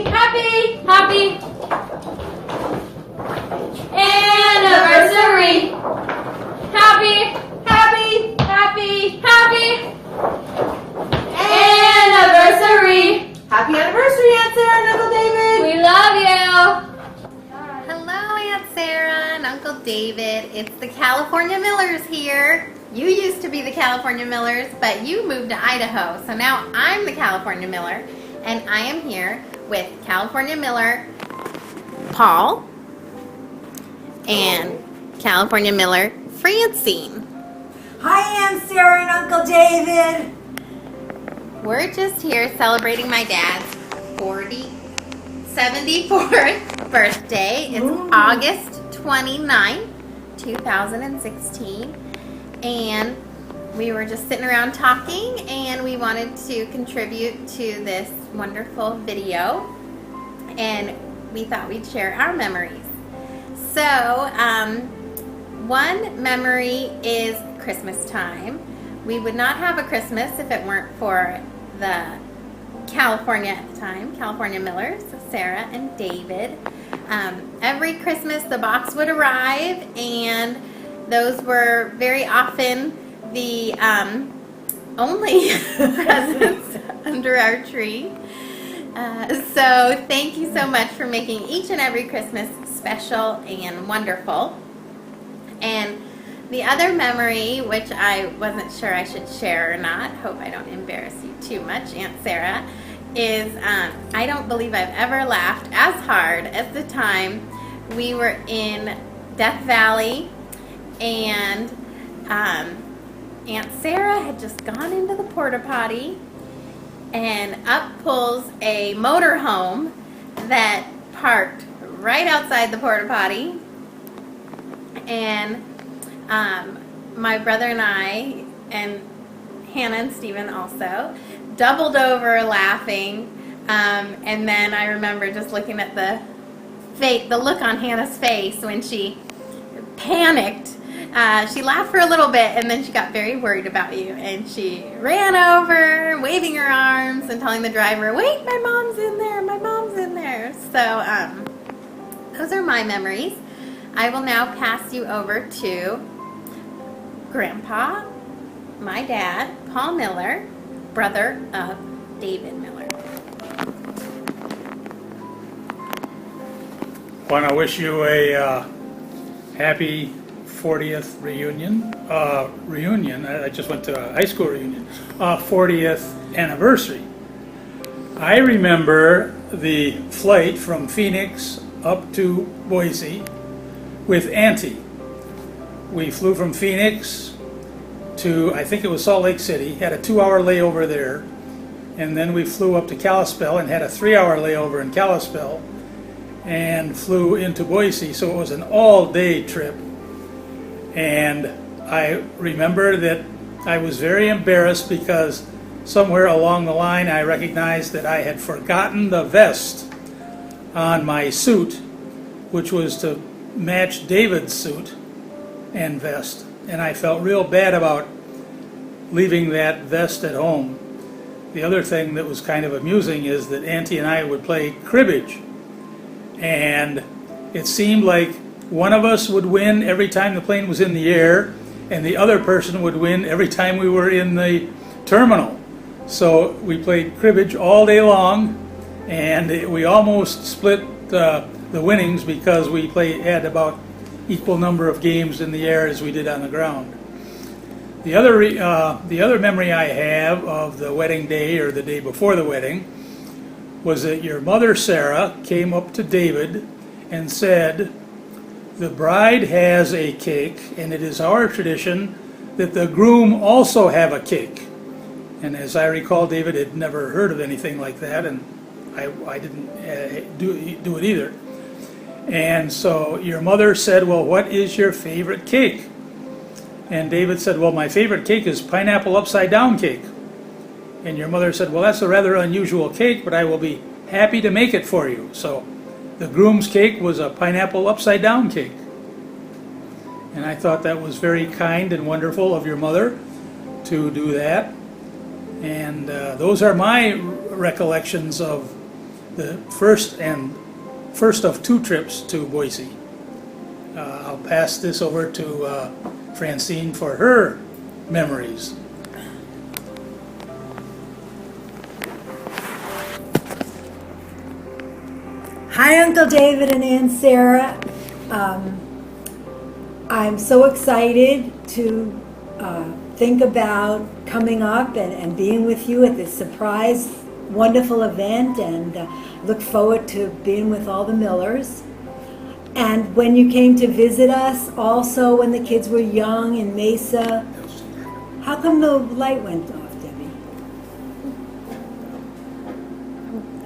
happy anniversary. Happy anniversary. Happy anniversary, Aunt Sarah and Uncle David. We love you. Hello, Aunt Sarah and Uncle David. It's the California Millers here. You used to be the California Millers, but you moved to Idaho. So now I'm the California Miller, and I am here with California Miller Paul and California Miller Francine. Hi, Aunt Sarah and Uncle David. We're just here celebrating my dad's 74th birthday. It's August 29th, 2016. And we were just sitting around talking, and we wanted to contribute to this wonderful video, and we thought we'd share our memories. So one memory is Christmas time. We would not have a Christmas if it weren't for the California at the time, California Millers, Sara and David. Every Christmas the box would arrive, and those were very often the only presents under our tree. So thank you so much for making each and every Christmas special and wonderful. And the other memory, which I wasn't sure I should share or not, hope I don't embarrass you too much, Aunt Sarah, is I don't believe I've ever laughed as hard as the time we were in Death Valley, and Aunt Sarah had just gone into the porta potty, and up pulls a motorhome that parked right outside the porta potty, and my brother and I, and Hannah and Stephen also, doubled over laughing, and then I remember just looking at the look on Hannah's face when she panicked. She laughed for a little bit, and then she got very worried about you, and she ran over, waving her arms and telling the driver, "Wait, my mom's in there, my mom's in there." So those are my memories. I will now pass you over to Grandpa, my dad, Paul Miller, brother of David Miller. I want to wish you a happy 40th reunion. I just went to a high school reunion. 40th anniversary. I remember the flight from Phoenix up to Boise with Auntie. We flew from Phoenix to, I think it was Salt Lake City, had a 2-hour layover there, and then we flew up to Kalispell and had a 3-hour layover in Kalispell, and flew into Boise, so it was an all-day trip. And I remember that I was very embarrassed because somewhere along the line I recognized that I had forgotten the vest on my suit, which was to match David's suit and vest, and I felt real bad about leaving that vest at home. The other thing that was kind of amusing is that Auntie and I would play cribbage, and it seemed like one of us would win every time the plane was in the air, and the other person would win every time we were in the terminal. So we played cribbage all day long, and we almost split the winnings because we had about equal number of games in the air as we did on the ground. The other memory I have of the wedding day, or the day before the wedding, was that your mother Sara came up to David and said, "The bride has a cake, and it is our tradition that the groom also have a cake." And as I recall, David had never heard of anything like that, and I didn't do it either. And so your mother said, "Well, what is your favorite cake?" And David said, "Well, my favorite cake is pineapple upside down cake." And your mother said, "Well, that's a rather unusual cake, but I will be happy to make it for you." So the groom's cake was a pineapple upside down cake. And I thought that was very kind and wonderful of your mother to do that. And those are my recollections of the first of 2 trips to Boise. I'll pass this over to Francine for her memories. Hi, Uncle David and Aunt Sarah. I'm so excited to think about coming up and being with you at this surprise, wonderful event, and look forward to being with all the Millers. And when you came to visit us, also when the kids were young in Mesa, how come the light went off, Debbie?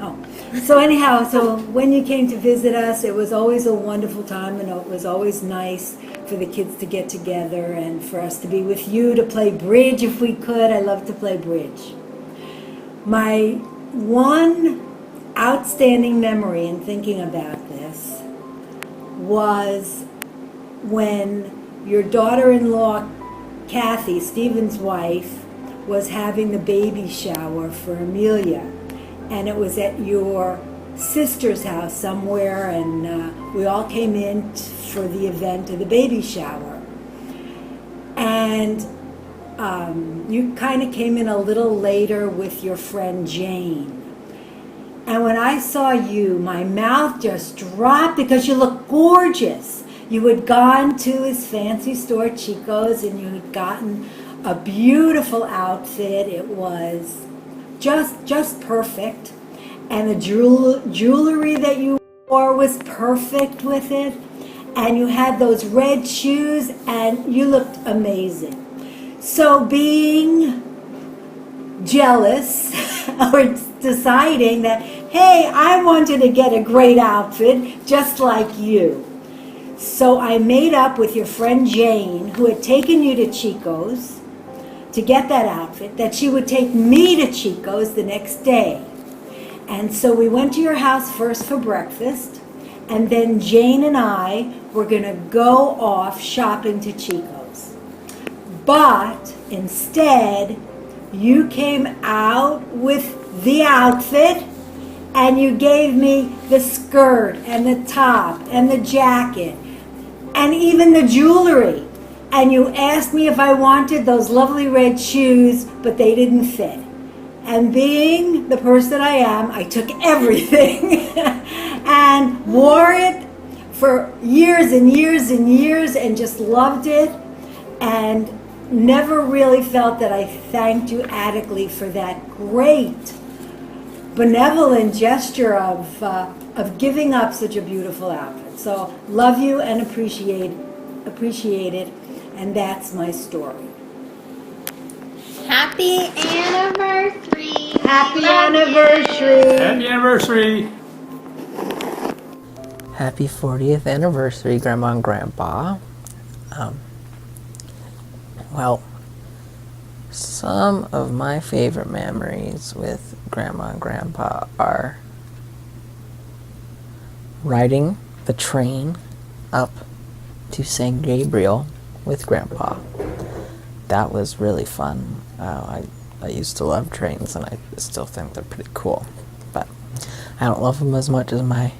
Oh, so anyhow, so when you came to visit us, it was always a wonderful time, and it was always nice for the kids to get together and for us to be with you, to play bridge if we could. I love to play bridge. My one outstanding memory in thinking about this was when your daughter-in-law, Kathy, Stephen's wife, was having the baby shower for Amelia. And it was at your sister's house somewhere, and we all came in for the event of the baby shower. And you kind of came in a little later with your friend Jane. And when I saw you, my mouth just dropped because you looked gorgeous. You had gone to his fancy store, Chico's, and you had gotten a beautiful outfit. It was just perfect. And the jewelry that you wore was perfect with it. And you had those red shoes, and you looked amazing. So being jealous or deciding that, hey, I wanted to get a great outfit just like you. So I made up with your friend Jane, who had taken you to Chico's to get that outfit, that she would take me to Chico's the next day. And so we went to your house first for breakfast, and then Jane and I were going to go off shopping to Chico's. But instead, you came out with the outfit, and you gave me the skirt and the top and the jacket and even the jewelry. And you asked me if I wanted those lovely red shoes, but they didn't fit. And being the person I am, I took everything and wore it for years and years and years and just loved it, and never really felt that I thanked you adequately for that great benevolent gesture of giving up such a beautiful outfit. So love you and appreciate it, and that's my story. Happy anniversary! Happy Love anniversary! Happy anniversary! Happy 40th anniversary, Grandma and Grandpa. Well, some of my favorite memories with Grandma and Grandpa are riding the train up to St. Gabriel with Grandpa. That was really fun. I used to love trains, and I still think they're pretty cool. But I don't love them as much as my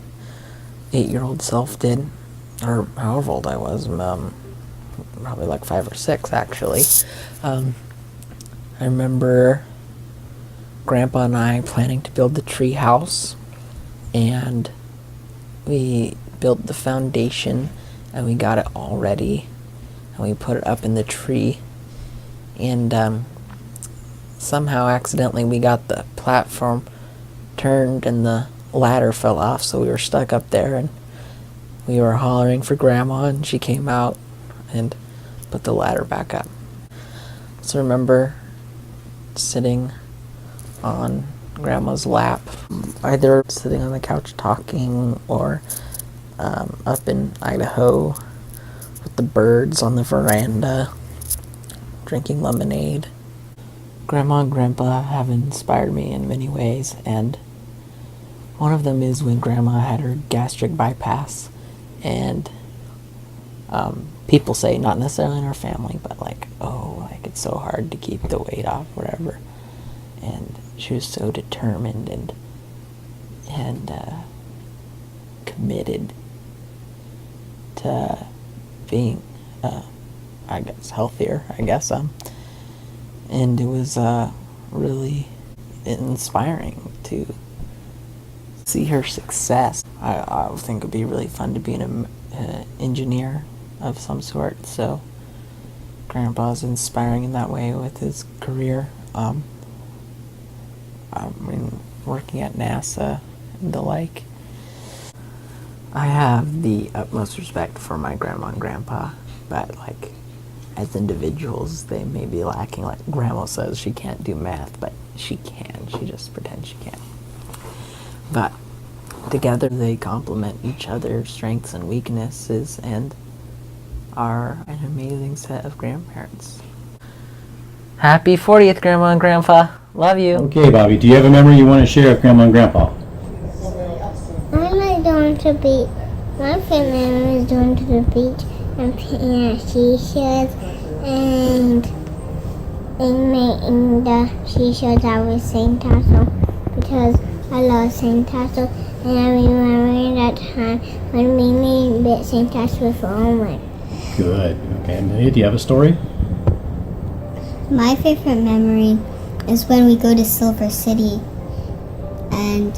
8-year-old self did, or however old I was, probably like 5 or 6 actually. I remember Grandpa and I planning to build the tree house, and we built the foundation, and we got it all ready, and we put it up in the tree, and somehow accidentally we got the platform turned and the ladder fell off, so we were stuck up there, and we were hollering for Grandma, and she came out and put the ladder back up. So remember sitting on Grandma's lap, either sitting on the couch talking, or up in Idaho with the birds on the veranda drinking lemonade. Grandma and Grandpa have inspired me in many ways, and one of them is when Grandma had her gastric bypass, and people say, not necessarily in our family, but like, oh, like it's so hard to keep the weight off, whatever. And she was so determined, and committed to being, I guess, healthier, and it was really inspiring to see her success. I think it'd be really fun to be an engineer of some sort, so Grandpa's inspiring in that way with his career. I mean, working at NASA and the like. I have the utmost respect for my grandma and grandpa, but like, as individuals, they may be lacking. Like Grandma says she can't do math, but she can. She just pretends she can. But together they complement each other's strengths and weaknesses and are an amazing set of grandparents. Happy 40th, Grandma and Grandpa. Love you. Okay, Bobby, do you have a memory you want to share with Grandma and Grandpa? I like going to the beach. My favorite memory is going to the beach and picking at seashells and making the seashells out with sandcastle because I love sandcastle, and I remember that time when we made big sandcastle with Owen. Good. Okay, Amelia, do you have a story? My favorite memory is when we go to Silver City and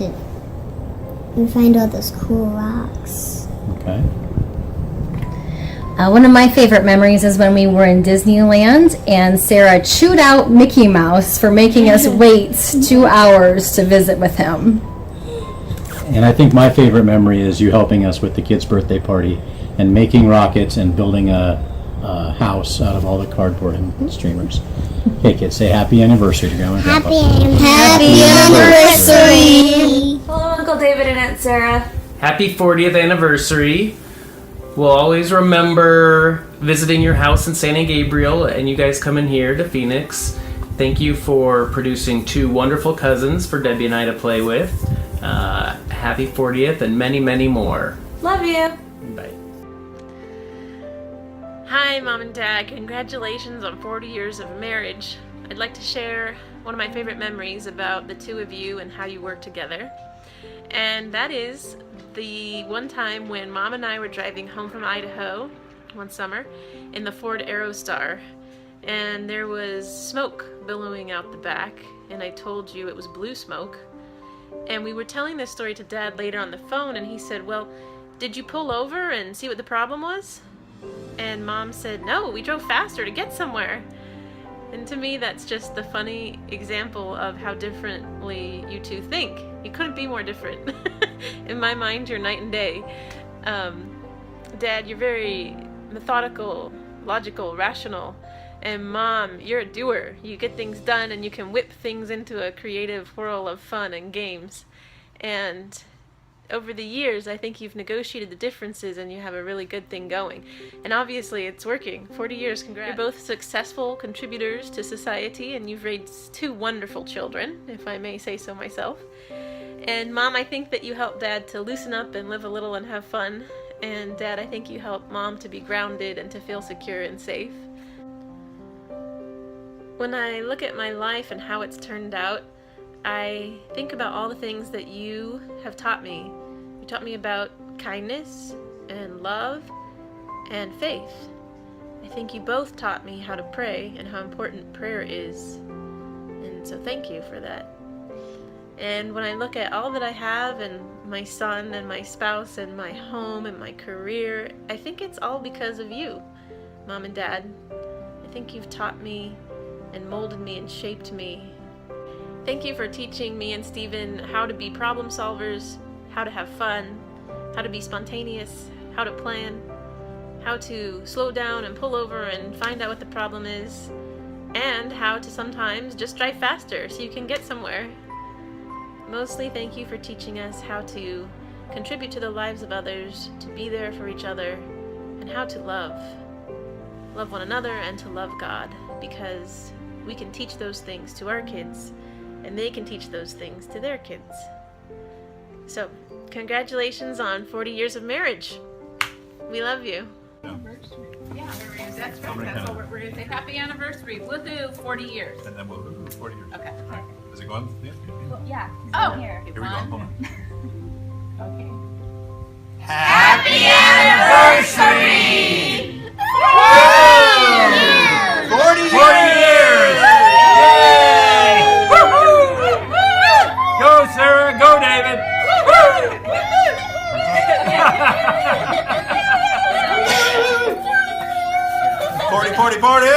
we find all those cool rocks. Okay. One of my favorite memories is when we were in Disneyland and Sarah chewed out Mickey Mouse for making us wait 2 hours to visit with him. And I think my favorite memory is you helping us with the kids' birthday party and making rockets and building a house out of all the cardboard and streamers. Okay, kids, say happy anniversary to Grandma and Grandpa. Happy anniversary! Hello, Uncle David and Aunt Sarah. Happy 40th anniversary. We'll always remember visiting your house in San Gabriel and you guys coming here to Phoenix. Thank you for producing 2 wonderful cousins for Debbie and I to play with. Happy 40th and many, many more. Love you. Bye. Hi, Mom and Dad. Congratulations on 40 years of marriage. I'd like to share one of my favorite memories about the 2 of you and how you work together. And that is the one time when Mom and I were driving home from Idaho one summer in the Ford Aerostar. And there was smoke billowing out the back, and I told you it was blue smoke. And we were telling this story to Dad later on the phone, and he said, well, did you pull over and see what the problem was? And Mom said, no, we drove faster to get somewhere. And to me, that's just the funny example of how differently you 2 think. You couldn't be more different. In my mind, you're night and day. Dad, you're very methodical, logical, rational. And Mom, you're a doer. You get things done and you can whip things into a creative whirl of fun and games. And over the years, I think you've negotiated the differences and you have a really good thing going. And obviously it's working. 40 years, congrats. You're both successful contributors to society and you've raised 2 wonderful children, if I may say so myself. And Mom, I think that you helped Dad to loosen up and live a little and have fun. And Dad, I think you helped Mom to be grounded and to feel secure and safe. When I look at my life and how it's turned out, I think about all the things that you have taught me. You taught me about kindness and love and faith. I think you both taught me how to pray and how important prayer is. And so thank you for that. And when I look at all that I have and my son and my spouse and my home and my career, I think it's all because of you, Mom and Dad. I think you've taught me and molded me and shaped me. Thank you for teaching me and Stephen how to be problem solvers, how to have fun, how to be spontaneous, how to plan, how to slow down and pull over and find out what the problem is, and how to sometimes just drive faster so you can get somewhere. Mostly thank you for teaching us how to contribute to the lives of others, to be there for each other, and how to love one another and to love God, because we can teach those things to our kids and they can teach those things to their kids. So, congratulations on 40 years of marriage. We love you. Yeah, that's right. That's what we're going to say. Happy anniversary. Woohoo, 40 years. And then we'll do 40 years. Okay. All right. Is it going? Yeah. Yeah. Here we go. Hold on. Okay. Happy anniversary! 40 years! Yay! Go, Sarah. Go, David. 40!